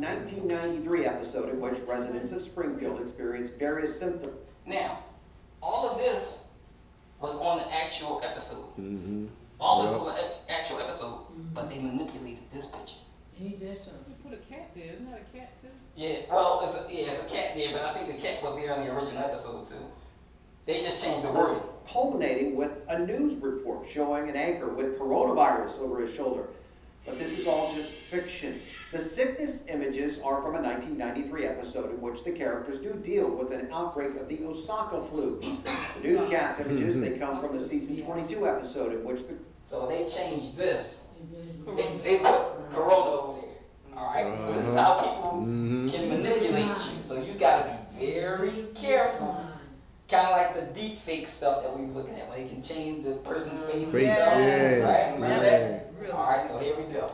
1993 episode in which residents of Springfield experienced various symptoms. Now, all of this was on the actual episode. All this was on the actual episode, but they manipulated this picture. He did something. You put a cat there, isn't that a cat too? Yeah, well, it's a cat there, but I think the cat was there in the original episode too. They just changed the wording. Culminating with a news report showing an anchor with coronavirus over his shoulder. But this is all just fiction. The sickness images are from a 1993 episode in which the characters do deal with an outbreak of the Osaka flu. The newscast images, they come from the season 22 episode in which the... So they changed this. They put corona over there. Alright? So this is how people can manipulate you. So you gotta be very careful. Kind of like the deep fake stuff that we were looking at, where they can change the person's face and stuff. Right? Remember that? Alright, so here we go.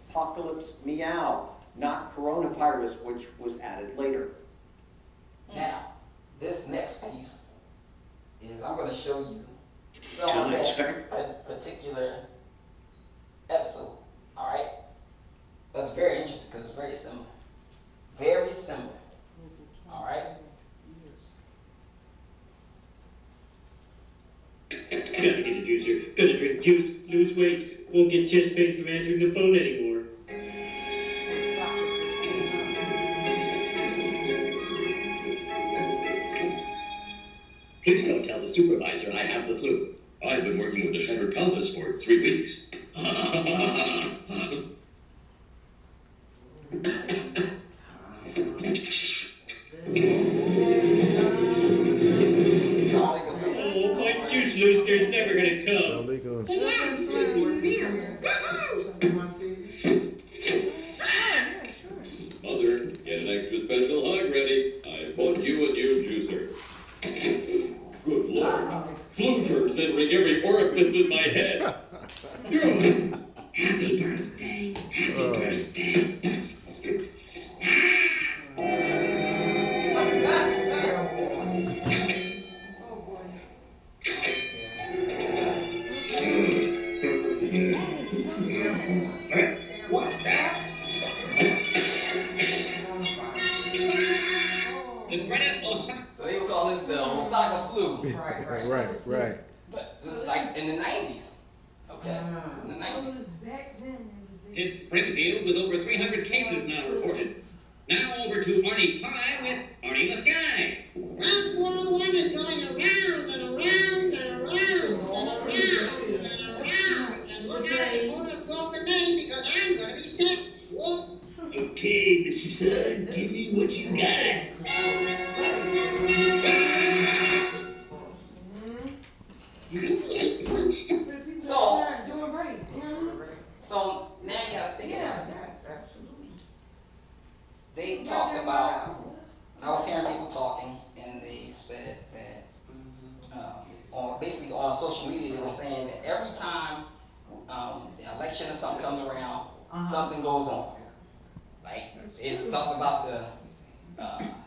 Apocalypse Meow, not coronavirus, which was added later. Now, this next piece is I'm going to show you some of that particular episode. Alright? That's very interesting because it's very similar. Very similar. Alright? Gotta get a juicer, gotta drink juice, lose weight, won't get chest pain from answering the phone anymore. Please don't tell the supervisor I have the flu. I've been working with a shattered pelvis for 3 weeks. Juice loosener's never gonna come. Mother, get an extra special hug ready. I bought you a new juicer. Good Lord. Flu germs entering every orifice in my head. Happy birthday. Happy birthday. So they would call this the Osaka flu. Right. But this is like in the 90s. Okay, this is in the 90s. It's Springfield with over 300 cases now reported. Now over to Arnie Pie with Arnie in the Sky. Round 401 is going around and around and around and around and around. And look out at the corner and call the name because I'm going to be sick. Whoa. Okay, Mr. Sun, give me what you got. So now you gotta think about it. They talked about, I was hearing people talking, and they said that, basically on social media, they were saying that every time the election or something comes around, something goes on. Like, it's talking about the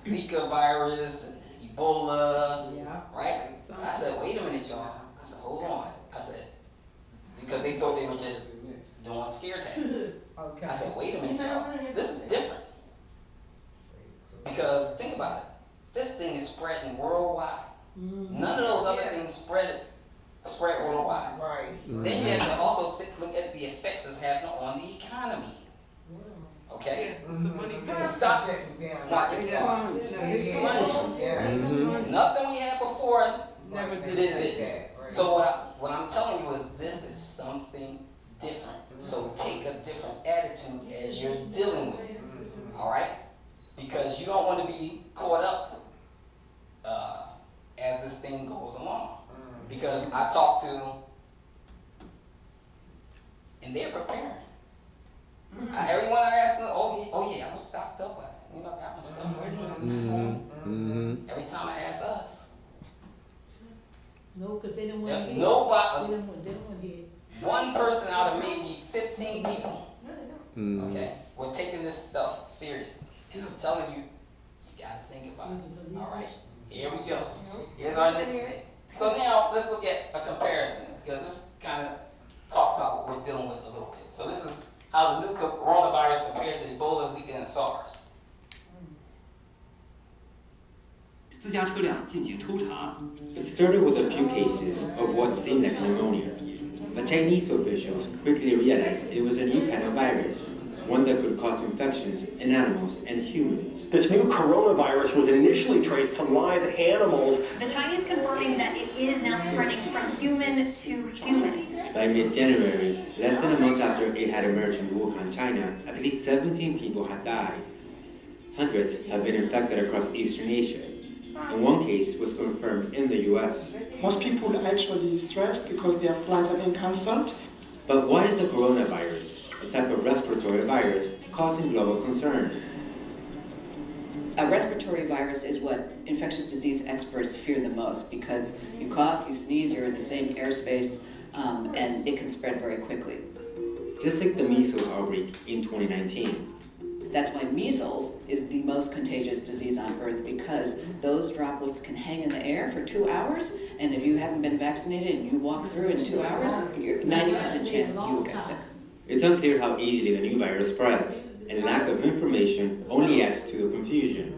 Zika virus, Ebola, right? I said, wait a minute, y'all. I said, hold on. I said, because they thought they were just doing scare tactics. I said, wait a minute, y'all. This is different. Because think about it. This thing is spreading worldwide. None of those other things spread worldwide. Right. Then you have to also look at the effects it's having on the economy. Okay? The stock market's nothing we had before did this. So what I'm telling you is this is something different. So take a different attitude as you're dealing with it. Alright? Because you don't want to be caught up as this thing goes along. Because I talked to, and they're preparing. Everyone I asked them, oh yeah, I was stocked up. I got my stuff ready. Every time I ask us. No, because they didn't want to get nobody. They didn't want to get one person out of maybe 15 people, okay, we're taking this stuff seriously. And I'm telling you, you got to think about it. All right, here we go. Here's our next thing. So now let's look at a comparison because this kind of talks about what we're dealing with a little bit. So this is how the new coronavirus compares to Ebola, Zika, and SARS. 私家车辆进行抽查。 It started with a few cases of what seemed like pneumonia, but Chinese officials quickly realized it was a new kind of virus, one that could cause infections in animals and humans. This new coronavirus was initially traced to live animals. The Chinese confirming that it is now spreading from human to human. By mid-January, less than a month after it had emerged in Wuhan, China, at least 17 people had died. Hundreds have been infected across Eastern Asia, and one case was confirmed in the US. Most people are actually stressed because their flights are being cancelled. But why is the coronavirus, a type of respiratory virus, causing global concern? A respiratory virus is what infectious disease experts fear the most because you cough, you sneeze, you're in the same airspace, and it can spread very quickly. Just like the measles outbreak in 2019. That's why measles is the most contagious disease on Earth because those droplets can hang in the air for 2 hours, and if you haven't been vaccinated and you walk through in 2 hours, you're 90% chance you will get sick. It's unclear how easily the new virus spreads, and lack of information only adds to the confusion.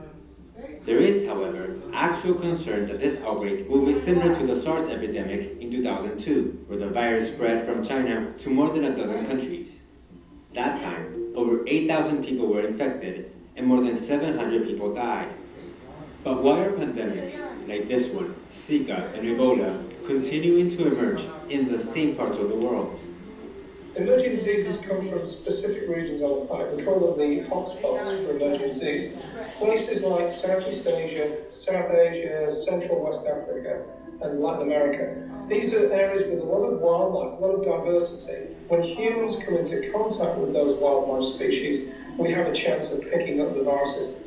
There is, however, actual concern that this outbreak will be similar to the SARS epidemic in 2002, where the virus spread from China to more than a dozen countries. That time, over 8,000 people were infected, and more than 700 people died. But why are pandemics, like this one, Zika and Ebola, continuing to emerge in the same parts of the world? Emerging diseases come from specific regions on the planet. We call them the hotspots for emerging disease. Places like Southeast Asia, South Asia, Central West Africa, and Latin America. These are areas with a lot of wildlife, a lot of diversity. When humans come into contact with those wildlife species, we have a chance of picking up the viruses.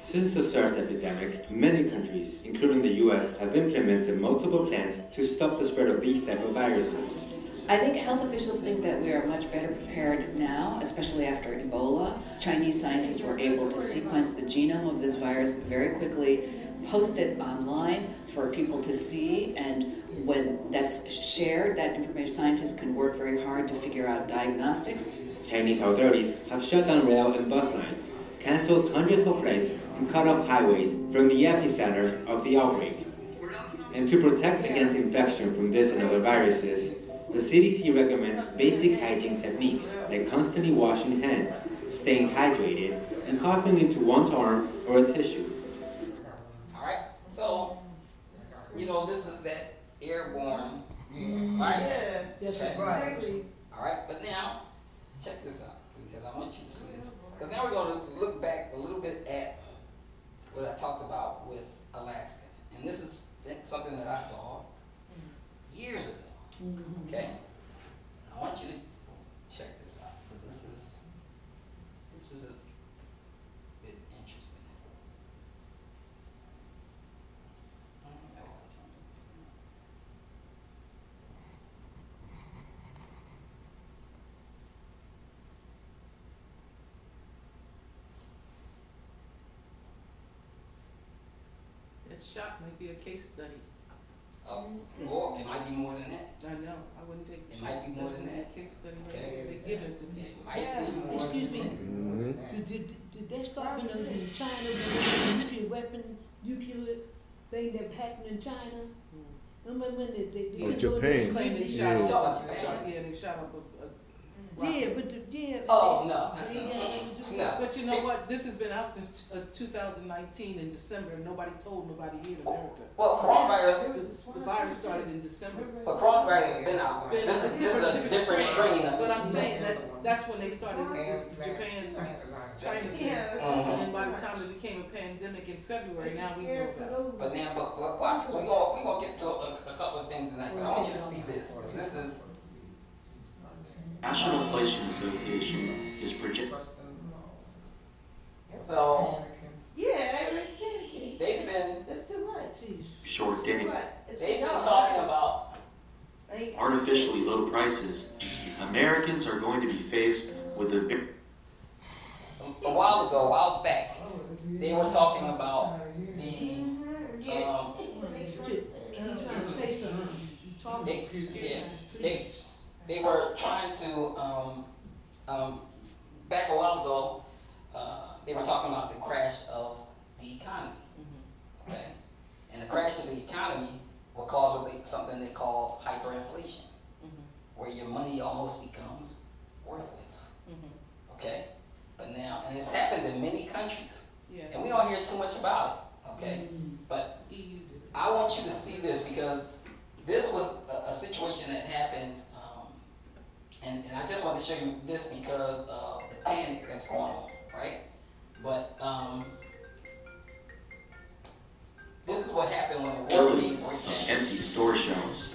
Since the SARS epidemic, many countries, including the US, have implemented multiple plans to stop the spread of these type of viruses. I think health officials think that we are much better prepared now, especially after Ebola. Chinese scientists were able to sequence the genome of this virus very quickly, post it online for people to see, and when that's shared, that information, scientists can work very hard to figure out diagnostics. Chinese authorities have shut down rail and bus lines, canceled hundreds of flights, and cut off highways from the epicenter of the outbreak. And to protect against infection from this and other viruses, the CDC recommends basic hygiene techniques like constantly washing hands, staying hydrated, and coughing into one's arm or a tissue. Alright, so, you know, this is that airborne virus. Okay? Right. Alright, but now, check this out, because I want you to see this. Because now we're going to look back a little bit at what I talked about with Alaska. And this is something that I saw years ago. Okay? I want you to check this out, because this is a bit interesting. That shot might be a case study. Or it might be more than that. I know, I wouldn't take it. Might be more than that. Case study, Okay. they give it to me. It might be more. Excuse me. Did they start in China with the nuclear thing that happened in China? Remember when they Japan. Claim they shot up. Yeah, they shot up Yeah, but oh no. No. But you know what? This has been out since 2019 in December, and nobody told nobody here in America. Well, coronavirus. The virus started in December. But coronavirus has been out. This is a different strain. But I'm saying that's when they started this Japan, China thing. And then by the time it became a pandemic in February, now we know about it. But watch, we're gonna get to a couple of things tonight. But I want you to see this, because this is. National Inflation Association is projecting. So. Yeah, they've been. That's too much. Short dating. They've been talking about artificially low prices. Americans are going to be faced with a while back, they were talking about they were trying to back a while ago, they were talking about the crash of the economy. Okay, and the crash of the economy will cause something they call hyperinflation, where your money almost becomes worthless. Okay, but now, and it's happened in many countries, and we don't hear too much about it. Okay, but I want you to see this because this was a situation that happened, and I just want to show you this because of the panic that's going on, right? But this is what happened when the war being empty store shelves.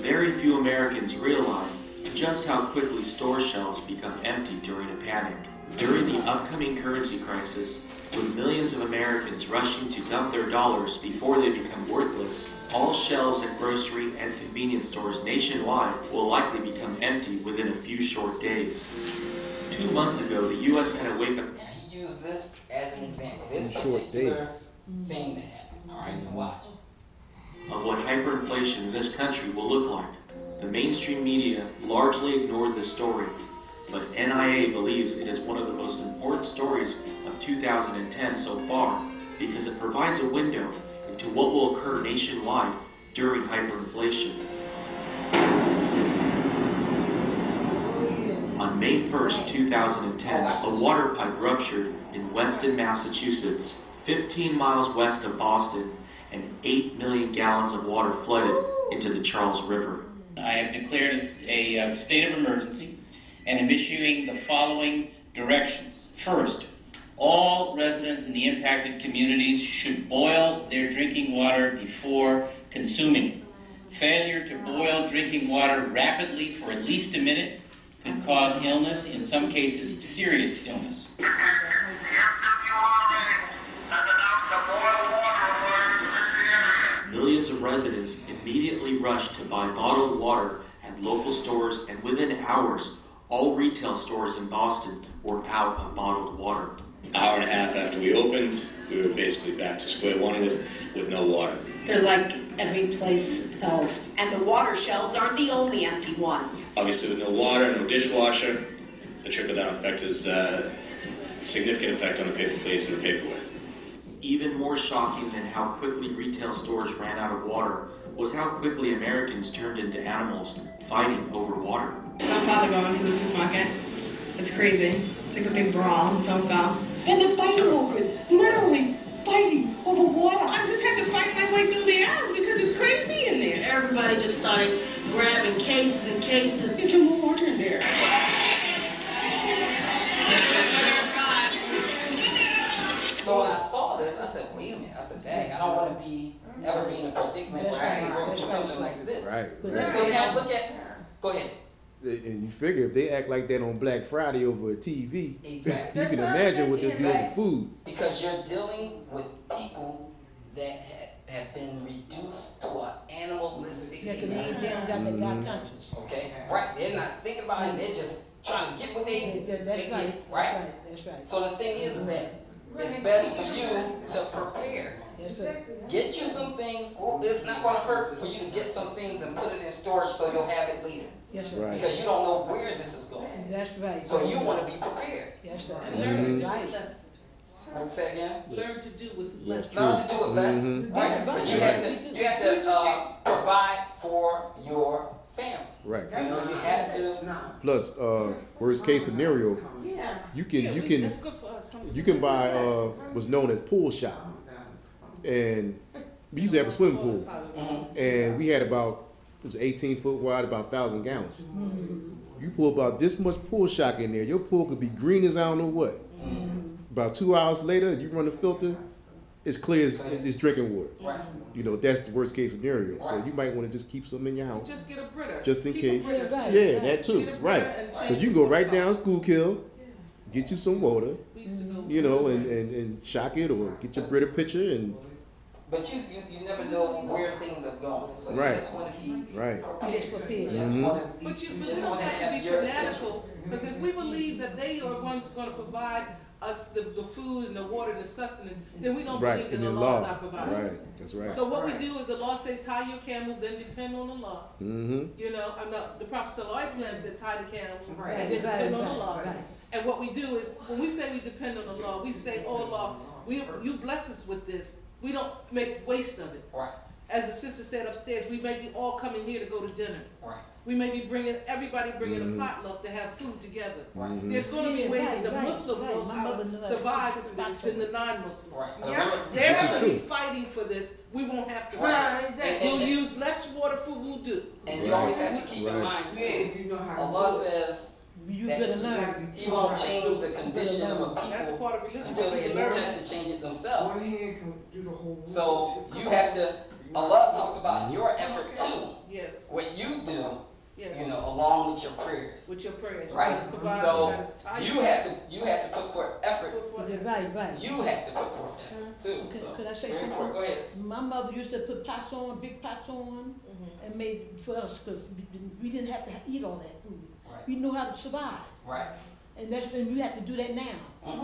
Very few Americans realize just how quickly store shelves become empty during a panic. During the upcoming currency crisis, with millions of Americans rushing to dump their dollars before they become worthless, all shelves at grocery and convenience stores nationwide will likely become empty within a few short days. 2 months ago, the U.S. had a wake-up. Now, he used this as an example. This particular thing that happened. All right, now watch. Of what hyperinflation in this country will look like. The mainstream media largely ignored this story, but NIA believes it is one of the most important stories of 2010 so far because it provides a window into what will occur nationwide during hyperinflation. On May 1st, 2010, a water pipe ruptured in Weston, Massachusetts, 15 miles west of Boston, and 8 million gallons of water flooded into the Charles River. I have declared a state of emergency and am issuing the following directions. First, all residents in the impacted communities should boil their drinking water before consuming it. Failure to boil drinking water rapidly for at least a minute could cause illness, in some cases serious illness. Millions of residents immediately rushed to buy bottled water at local stores, and within hours, all retail stores in Boston were out of bottled water. Hour and a half after we opened, we were basically back to square one with no water. They're like every place else. And the water shelves aren't the only empty ones. Obviously, with no water, no dishwasher, the trickle-down effect is a significant effect on the paper plates and the paperware. Even more shocking than how quickly retail stores ran out of water was how quickly Americans turned into animals fighting over water. My father going to the supermarket. It's crazy. It's like a big brawl. Don't go. And they're fighting over it. Literally fighting over water. I just had to fight my way through the aisles because it's crazy in there. Everybody just started grabbing cases and cases. There's no more water in there. So when I saw this, I said, wait a minute. I said, dang, I don't want to ever be in a predicament where I have to go through something like this. Right. So now look at, go ahead. And you figure if they act like that on Black Friday over a TV, exactly. You can imagine what they're doing with food. Because you're dealing with people that have been reduced to an animalistic existence. They got conscience. Okay, right. They're not thinking about it. They're just trying to get what they get. Right. That's right. So the thing is that it's best for you to prepare. Get you some things. Well, it's not going to hurt for you to get some things and put it in storage so you'll have it later. Yes, right. Because you don't know where this is going. That's right. So you want to be prepared. That's right. And learn to do with less. What say again? Learn to do with less. Learn to do with less. Right. But you have to provide for your family. Right. You know, you have to. Plus, worst case scenario, you can buy what's known as pool shop, and we used to have a swimming pool, and we had about, it was 18 foot wide, about 1,000 gallons. You pull about this much pool shock in there, your pool could be green as I don't know what. About 2 hours later, you run the filter, it's clear as it's drinking water. Right. You know, that's the worst case scenario. So you might want to just keep some in your house. Just get a Brita. Just in case. Yeah, that too. Right. Because you can go right down Schuylkill, get you some water, you know, and shock it, or get your Brita pitcher and But you never know where things are going. So you just want to be prepared. Just want to have your essentials. Because if we believe that they are ones going to provide us the food and the water and the sustenance, then we don't believe that the laws are provided. Right, that's right. So what we do is the law say tie your camel, then depend on the law. You know, the Prophet ﷺ said tie the camel, and then depend on the law. And what we do is, when we say we depend on the law, we say, oh Allah, you bless us with this. We don't make waste of it. Right. As the sister said upstairs, we may be all coming here to go to dinner. Right. We may be bringing a potluck to have food together. There's going to be ways that the Muslim will survive for this than the non-Muslims. They're going to be fighting for this. We won't have to fight. We'll use less water for wudu. And you always have to keep in mind too, Allah says that He won't change the condition of a people until they attempt to change it themselves. So you have to, Allah talks about your effort too. Yes. What you do, you know, along with your prayers. With your prayers. Right. So you have to put forth effort. Right. You have to put forth effort too. So could I say very something? important. Go ahead. My mother used to put pots on, big pots on, and made for us because we didn't have to eat all that food. Right. We knew how to survive. Right. And you have to do that now.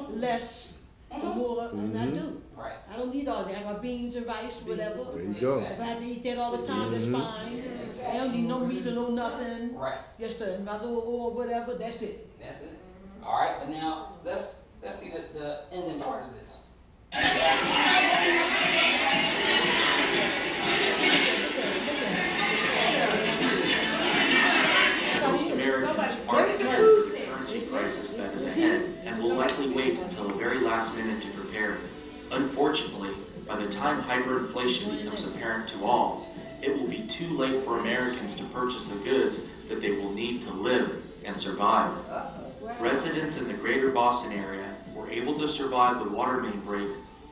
Less, the more, and I do. Right. I don't need all that. I got beans and rice, whatever. There you go. If I have to eat that all the time, that's fine. I don't need no meat or no nothing. Right. Yes, sir. And my little oil, whatever, that's it. That's it. All right. But now let's see the ending part of this. Most Americans are prepared for the currency crisis that is ahead and will likely wait until the very last minute to prepare. Unfortunately, by the time hyperinflation becomes apparent to all, it will be too late for Americans to purchase the goods that they will need to live and survive. Residents in the greater Boston area were able to survive the water main break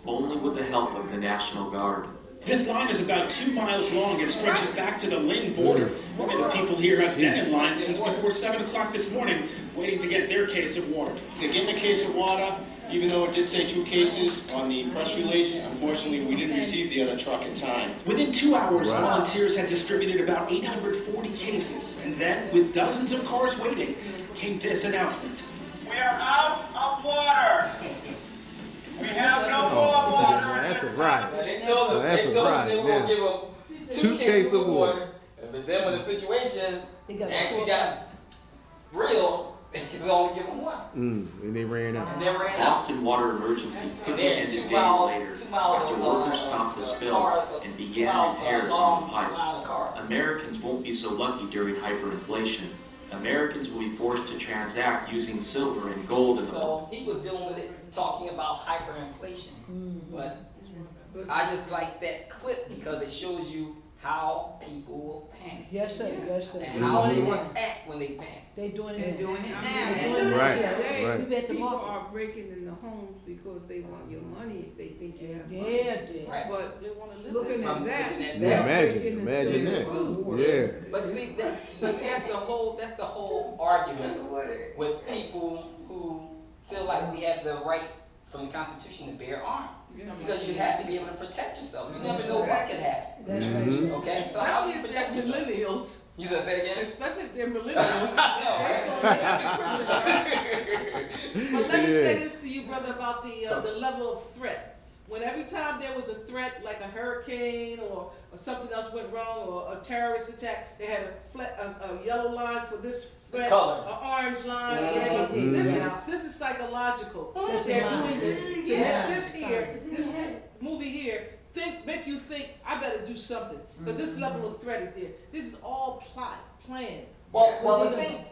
only with the help of the National Guard. This line is about 2 miles long and stretches back to the Lynn border. Many of the people here have been in line since before 7 o'clock this morning, waiting to get their case of water. They're getting a case of water, even though it did say 2 cases on the press release. Unfortunately, we didn't receive the other truck in time. Within 2 hours, volunteers had distributed about 840 cases. And then, with dozens of cars waiting, came this announcement. We are out of water. We have no more water. That's a right. They told them they were going to give them 2 cases of water. But then when the situation actually got real, they could only give them 1. And they ran out. Boston water emergency quickly ended days later after workers stopped the spill and began repairs on the pipe. Americans won't be so lucky during hyperinflation. Americans will be forced to transact using silver and gold in the So he was dealing with it, talking about hyperinflation. But I just like that clip because it shows you how people will panic. Yes, sir. Yes, sir. And how they will act when they panic. They doing it. They're doing it now. Right. People are breaking in the homes because they want your money if they think you have money. Yeah. Right. But They want to live looking at that, Imagine that. Yeah. But see, that's the whole argument with people who feel like we have the right from the Constitution to bear arms. Because you have to be able to protect yourself. You never know what could happen. That's right. Okay, so how do you protect yourself? Millennials. You said say again? Especially if they're millennials. But let me say this to you, brother, about the level of threat. When every time there was a threat, like a hurricane or something else went wrong, or a terrorist attack, they had a yellow line for this threat, an orange line. This is psychological. They're doing this. This movie here, make you think, I better do something. Because this level of threat is there. This is all planned. Well, the thing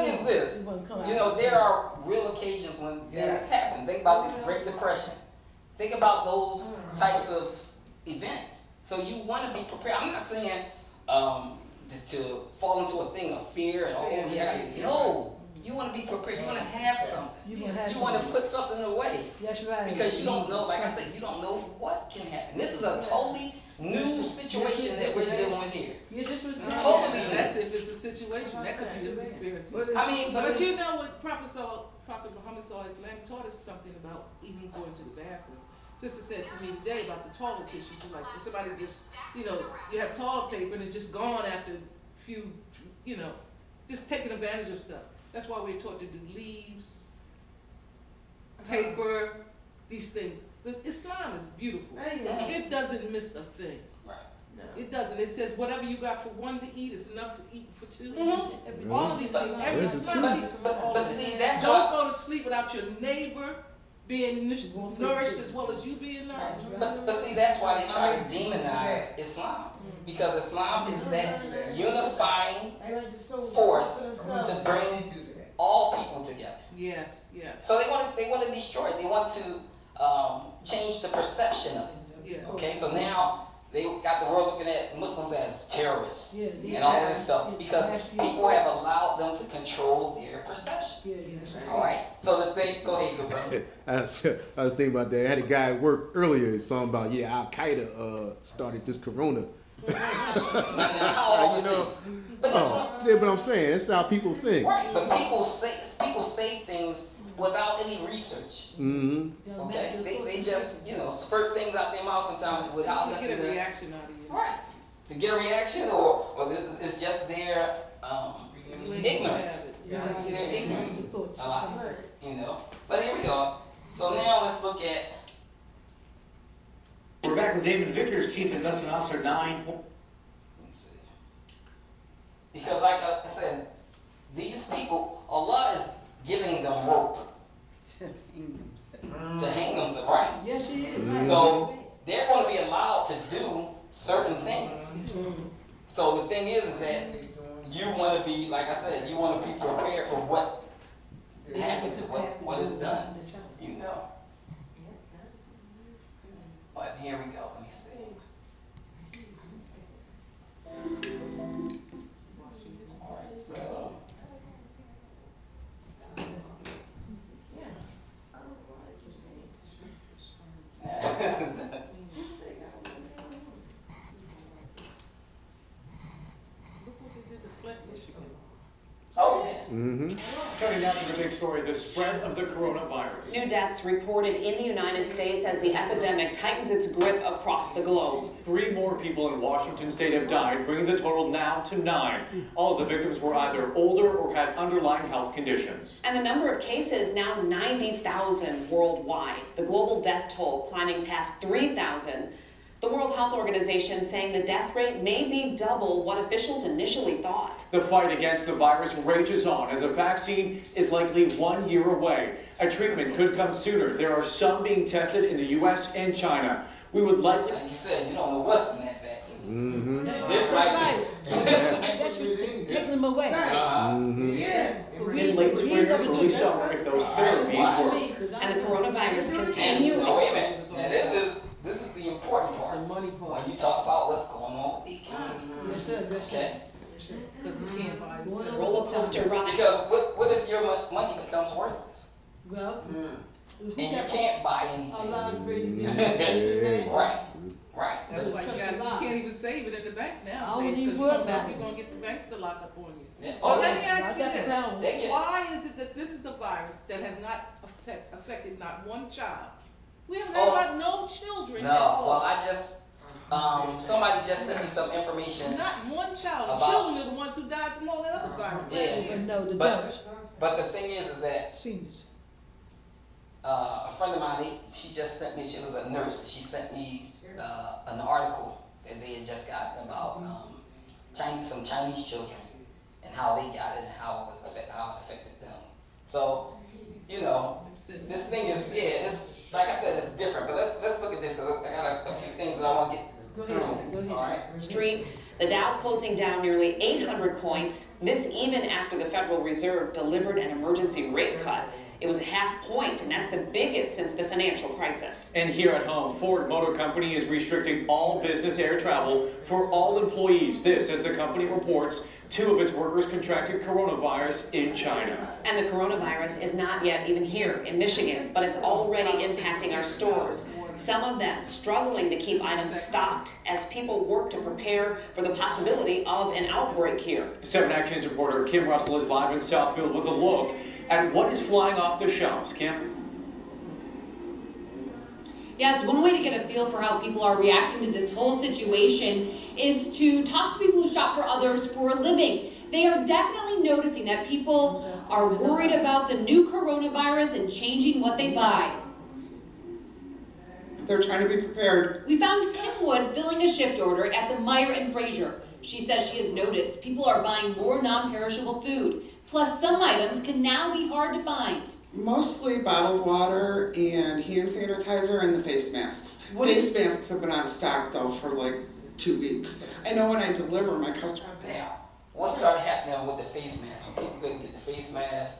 is this. You know, there are real occasions when things happen. Think about the Great Depression. Think about those types of events. So you want to be prepared. I'm not saying to fall into a thing of fear and no. You want to be prepared. You want to have something. You want to put something away. That's right. Because you don't know, like I said, you don't know what can happen. This is a totally new situation that we're dealing with here. Totally new. That's if it's a situation. That could be a conspiracy. I mean, but you know what Prophet Muhammad taught us something about even going to the bathroom. sister said to me today about the toilet tissue. She's like, if somebody just, you know, you have toilet paper and it's just gone after a few, you know, just taking advantage of stuff. That's why we're taught to do leaves, paper, these things. Islam is beautiful. It doesn't miss a thing. It doesn't. It says whatever you got for one to eat is enough to eat for two. All of these things. But see, that's don't go to sleep without your neighbor being nourished as well as you being nourished. But see, that's why they try to demonize Islam. Because Islam is that unifying force to bring all people together. Yes, yes. So they want to destroy it. They want to change the perception of it. Yes. Okay, so now they got the world looking at Muslims as terrorists and all of this stuff because people have allowed them to control their perception. All right. So the thing, go ahead, good brother. I was thinking about that. I had a guy at work earlier. He's talking about Al Qaeda started this corona. How old is he? Yeah, but I'm saying that's how people think. Right, but people say things without any research. Mm-hmm. Okay, they just spurt things out their mouth sometimes without to get a reaction out of you. Right, to get a reaction, or this is just their ignorance. It's their ignorance a lot, But here we go. So now let's look at. We're back with David Vickers, Chief Investment Officer 9. Let me see. Because like I said, these people, Allah is giving them rope to hang themselves, right? Yes, He is. So they're going to be allowed to do certain things. So the thing is that you want to be, like I said, you want to be prepared for what happens, what is done, But here we go. Let me see. All right, so. This is not. Oh, yeah. Mm-hmm. Turning now to the big story, the spread of the coronavirus. New deaths reported in the United States as the epidemic tightens its grip across the globe. 3 more people in Washington state have died, bringing the total now to 9. All of the victims were either older or had underlying health conditions. And the number of cases now 90,000 worldwide. The global death toll climbing past 3,000. The World Health Organization saying the death rate may be double what officials initially thought. The fight against the virus rages on as a vaccine is likely 1 year away. A treatment could come sooner. There are some being tested in the U.S. and China. We would likely... Like you said, you don't know what's in that vaccine. Mm-hmm. This might be... That's taking them away. Mm-hmm. In late spring or early summer, if those therapies work. And the coronavirus continues. No, wait a minute. Now this is the important part. The money part. When you talk about what's going on with the economy. Okay. Because you can't buy roller coaster ride. Because what if your money becomes worthless? Well, and you can't buy anything. Right. That's why you can't even save it in the bank now. I don't even worry about it. You're gonna get the banks to lock up on you. Yeah. But let me ask you this: why is it that this is a virus that has not affected not one child? We haven't heard about no children. No. Well, I just somebody just sent me some information. Not one child. About, children are the ones who died from all that other virus. Yeah. But the thing is that a friend of mine, she just sent me. She was a nurse. She sent me an article that they had just gotten about some Chinese children and how they got it and how it affected them. So, this thing is it's like I said, it's different. But let's look at this because I got a few things that I want to get through. All right. Street. The Dow closing down nearly 800 points. This even after the Federal Reserve delivered an emergency rate cut. It was a half point, and that's the biggest since the financial crisis. And here at home, Ford Motor Company is restricting all business air travel for all employees. This, as the company reports, 2 of its workers contracted coronavirus in China. And the coronavirus is not yet even here in Michigan, but it's already impacting our stores. Some of them struggling to keep items stocked as people work to prepare for the possibility of an outbreak here. 7 Actions reporter Kim Russell is live in Southfield with a look at what is flying off the shelves. Kim? Yes, one way to get a feel for how people are reacting to this whole situation is to talk to people who shop for others for a living. They are definitely noticing that people are worried about the new coronavirus and changing what they buy. They're trying to be prepared. We found Kim Wood filling a shift order at the Meyer and Fraser. She says she has noticed people are buying more non-perishable food. Plus, some items can now be hard to find. Mostly bottled water and hand sanitizer and the face masks. Face masks have been out of stock though for like 2 weeks. I know when I deliver my customer. Damn. What started happening with the face mask? When people couldn't get the face mask,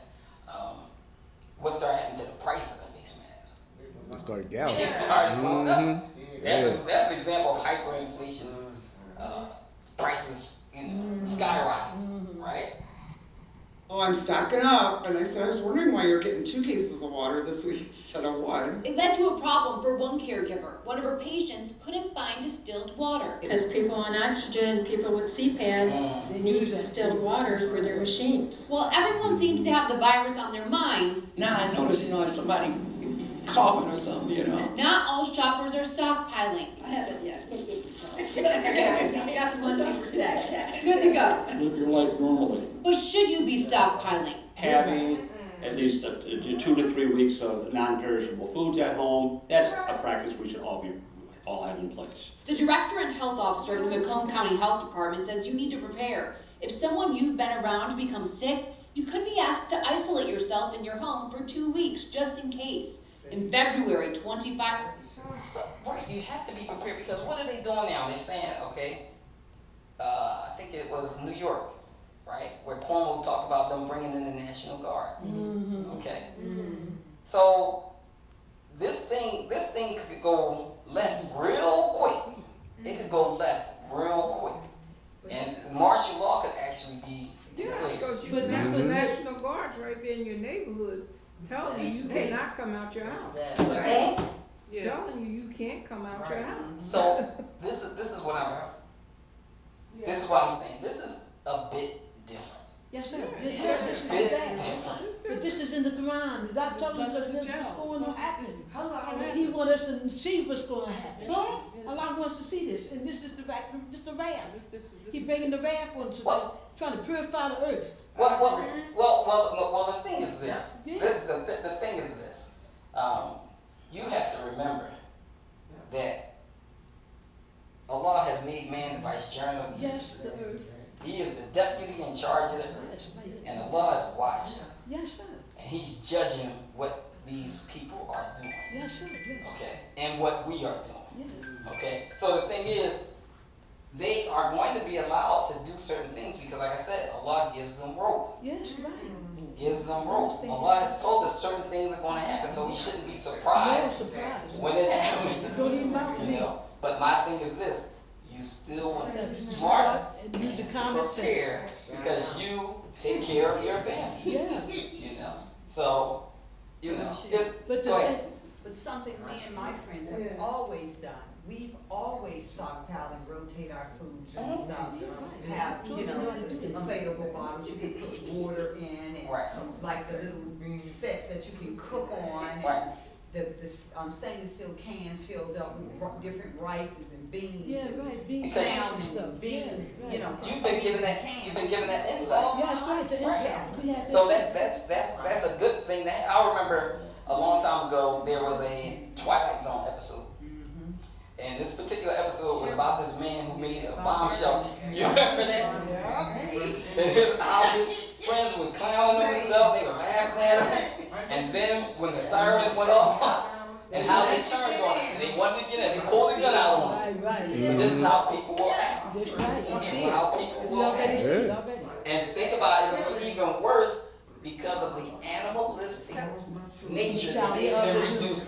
what started happening to the price of the face mask? It started gouging. It started going up. That's an example of hyperinflation. Prices, skyrocketing, right? Oh, I'm stocking up, and I said I was wondering why you're getting 2 cases of water this week instead of 1. It led to a problem for one caregiver. One of her patients couldn't find distilled water. Because people on oxygen, people with CPAPs, they need distilled water for their machines. Well, everyone seems to have the virus on their minds. Now I notice, somebody coughing or something, Not all shoppers are stockpiling. I haven't yet. I got the one for today. Good to go. Live your life normally. But should you be stockpiling? Having at least 2 to 3 weeks of non-perishable foods at home, that's a practice we should all have in place. The director and health officer of the Macomb County Health Department says you need to prepare. If someone you've been around becomes sick, you could be asked to isolate yourself in your home for 2 weeks, just in case. In February 25. So, right, you have to be prepared because what are they doing now? They're saying, okay, I think it was New York, right, where Cuomo talked about them bringing in the National Guard. Okay, so this thing could go left real quick. It could go left real quick, and martial law could actually be declared. But that's the National Guard's right there in your neighborhood. Telling you cannot come out your house. Okay. Telling you can't come out your house. So this is what I'm saying. This is what I'm saying. This is a bit different. Yes, sir. It's a bit different. But this is in the Quran. God told us that this is going to happen. He wants us to see what's going to happen. Allah wants to see this, and this is the wrath. He's bringing the wrath on to trying to purify the earth. Well, the thing is this. The thing is this. You have to remember that Allah has made man the vicegerent of the earth. He is the deputy in charge of the earth. And Allah is watching. Yes, sir. And He's judging what these people are doing. Yes, sir. Okay? And what we are doing. Okay? So the thing is, they are going to be allowed to do certain things because, like I said, Allah gives them rope. Yes, right. Gives them rope. Allah has told us certain things are going to happen, so we shouldn't be surprised when it happens. But my thing is this: you still want to be smart and prepare because you take care of your family. So go ahead. But something me and my friends have always done. We've always stockpiled and rotate our foods and stuff. Have, inflatable bottles you can put water in, and like the little sets that you can cook on. And the stainless steel cans filled up with different rices and beans. Beans. Salmon, beans. You've been given that insight. Right. So that's a good thing. I remember a long time ago there was a Twilight Zone episode. And this particular episode was about this man who made a bomb shelter. You remember that? And how his friends were clowning him and stuff, they were laughing at him. And then when the siren went off, and how they turned on him, and they wanted to get in, they pulled the gun out on him. And this is how people will act. This is how people will act. And think about it, it'll be even worse because of the animalistic nature that they've been reduced